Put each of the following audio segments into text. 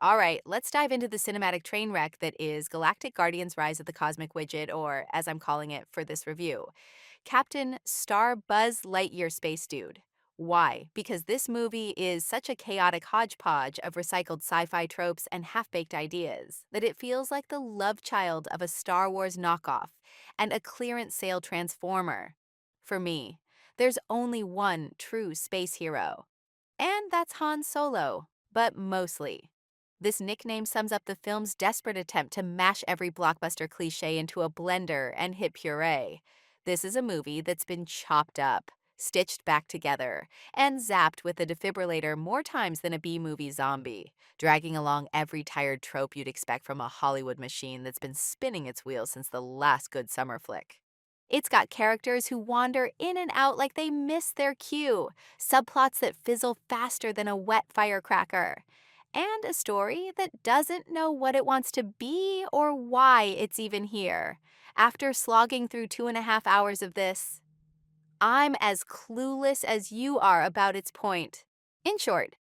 All right, let's dive into the cinematic train wreck that is Galactic Guardians Rise of the Cosmic Widget, or as I'm calling it for this review, Captain Star Buzz Lightyear Space Dude. Why? Because this movie is such a chaotic hodgepodge of recycled sci fi tropes and half baked ideas that it feels like the love child of a Star Wars knockoff and a clearance sale transformer. For me, there's only one true space hero, and that's Han Solo, but mostly. This nickname sums up the film's desperate attempt to mash every blockbuster cliche into a blender and hit puree. This is a movie that's been chopped up, stitched back together, and zapped with a defibrillator more times than a B movie zombie, dragging along every tired trope you'd expect from a Hollywood machine that's been spinning its wheels since the last good summer flick. It's got characters who wander in and out like they miss their cue, subplots that fizzle faster than a wet firecracker, and a story that doesn't know what it wants to be or why it's even here. After slogging through 2.5 hours of this, I'm as clueless as you are about its point. In short,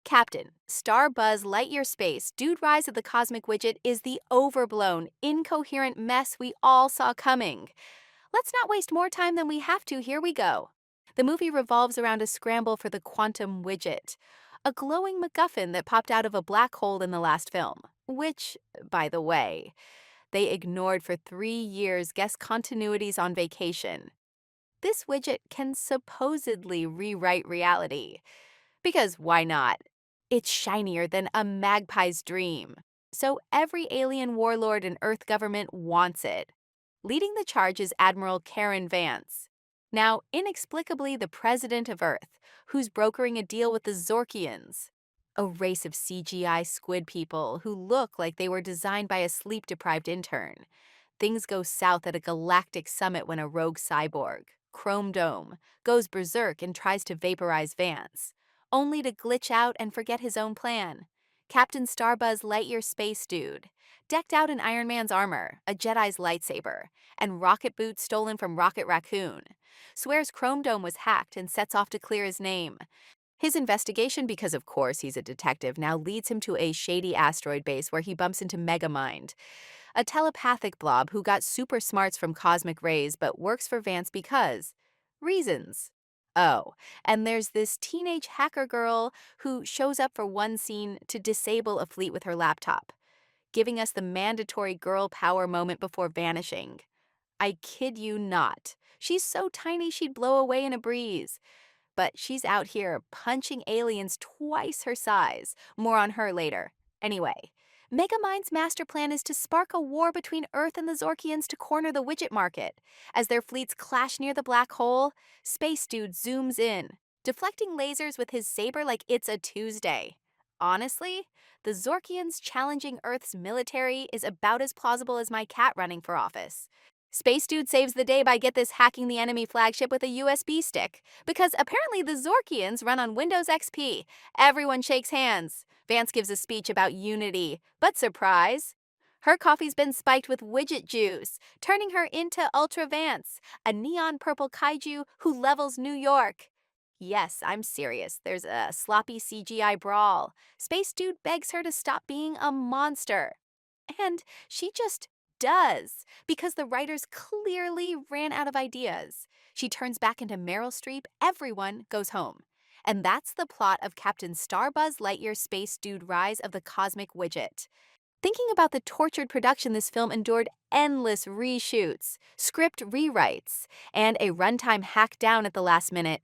Captain, Star Buzz Lightyear Space, Dude Rise of the Cosmic Widget is the overblown, incoherent mess we all saw coming. Let's not waste more time than we have to. Here we go. The movie revolves around a scramble for the quantum widget, a glowing MacGuffin that popped out of a black hole in the last film, which, by the way, they ignored for 3 years, guess continuities on vacation. This widget can supposedly rewrite reality. Because why not? It's shinier than a magpie's dream. So every alien warlord and Earth government wants it. Leading the charge is Admiral Karen Vance, now inexplicably the president of Earth, who's brokering a deal with the Zorkians, a race of CGI squid people who look like they were designed by a sleep-deprived intern. Things go south at a galactic summit when a rogue cyborg, Chrome Dome, goes berserk and tries to vaporize Vance, only to glitch out and forget his own plan. Captain Starbuzz Lightyear Space Dude, decked out in Iron Man's armor, a Jedi's lightsaber, and rocket boots stolen from Rocket Raccoon, swears Chrome Dome was hacked and sets off to clear his name. His investigation, because of course he's a detective, now leads him to a shady asteroid base where he bumps into Megamind, a telepathic blob who got super smarts from cosmic rays but works for Vance because reasons. Oh, and there's this teenage hacker girl who shows up for one scene to disable a fleet with her laptop, giving us the mandatory girl power moment before vanishing. I kid you not. She's so tiny she'd blow away in a breeze. But she's out here punching aliens twice her size. More on her later. Anyway, Megamind's master plan is to spark a war between Earth and the Zorkians to corner the widget market. As their fleets clash near the black hole, Space Dude zooms in, deflecting lasers with his saber like it's a Tuesday. Honestly, the Zorkians challenging Earth's military is about as plausible as my cat running for office. Space Dude saves the day by get this hacking the enemy flagship with a USB stick. Because apparently the Zorkians run on Windows XP. Everyone shakes hands. Vance gives a speech about unity. But surprise! Her coffee's been spiked with widget juice, turning her into Ultra Vance, a neon purple kaiju who levels New York. Yes, I'm serious. There's a sloppy CGI brawl. Space Dude begs her to stop being a monster. And she just does, because the writers clearly ran out of ideas. She turns back into Meryl Streep, everyone goes home. And that's the plot of Captain Starbuzz Lightyear Space Dude Rise of the Cosmic Widget. Thinking about the tortured production this film endured endless reshoots, script rewrites, and a runtime hack down at the last minute,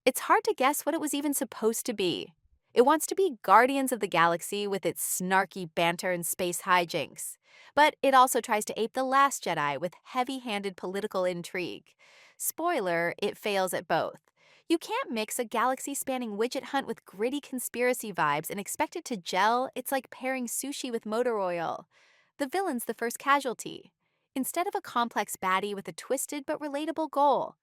it's hard to guess what it was even supposed to be. It wants to be Guardians of the Galaxy with its snarky banter and space hijinks. But it also tries to ape The Last Jedi with heavy-handed political intrigue. Spoiler, it fails at both. You can't mix a galaxy-spanning widget hunt with gritty conspiracy vibes and expect it to gel. It's like pairing sushi with motor oil. The villain's the first casualty. Instead of a complex baddie with a twisted but relatable goal,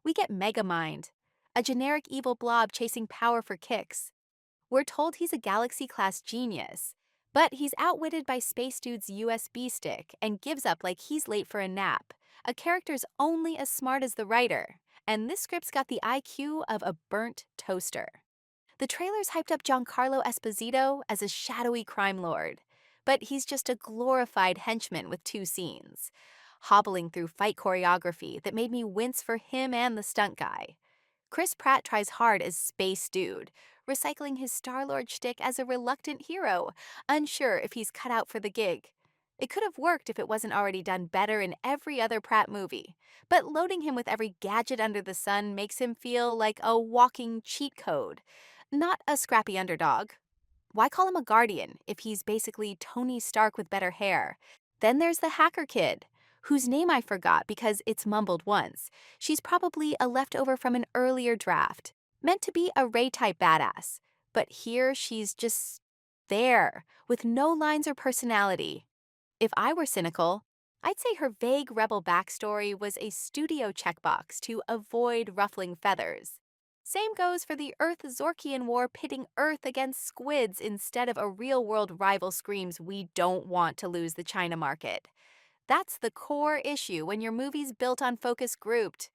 we get Megamind, a generic evil blob chasing power for kicks. We're told he's a Galaxy-class genius, but he's outwitted by Space Dude's USB stick and gives up like he's late for a nap. A character's only as smart as the writer, and this script's got the IQ of a burnt toaster. The trailers hyped up Giancarlo Esposito as a shadowy crime lord, but he's just a glorified henchman with two scenes, hobbling through fight choreography that made me wince for him and the stunt guy. Chris Pratt tries hard as Space Dude, recycling his Star-Lord shtick as a reluctant hero, unsure if he's cut out for the gig. It could have worked if it wasn't already done better in every other Pratt movie, but loading him with every gadget under the sun makes him feel like a walking cheat code, not a scrappy underdog. Why call him a guardian if he's basically Tony Stark with better hair? Then there's the hacker kid, whose name I forgot because it's mumbled once. She's probably a leftover from an earlier draft, meant to be a Rey-type badass. But here she's just there, with no lines or personality. If I were cynical, I'd say her vague rebel backstory was a studio checkbox to avoid ruffling feathers. Same goes for the Earth-Zorkian War pitting Earth against squids instead of a real-world rival screams we don't want to lose the China market. That's the core issue when your movie's built on focus grouped.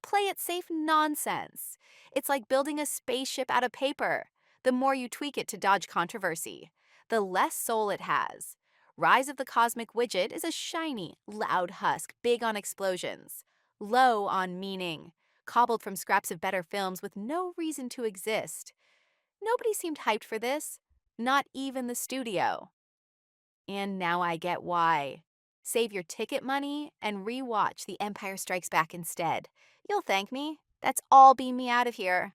Play it safe nonsense. It's like building a spaceship out of paper. The more you tweak it to dodge controversy, the less soul it has. Rise of the Cosmic Widget is a shiny, loud husk, big on explosions, low on meaning, cobbled from scraps of better films with no reason to exist. Nobody seemed hyped for this, not even the studio. And now I get why. Save your ticket money and rewatch The Empire Strikes Back instead. You'll thank me. That's all beam me out of here.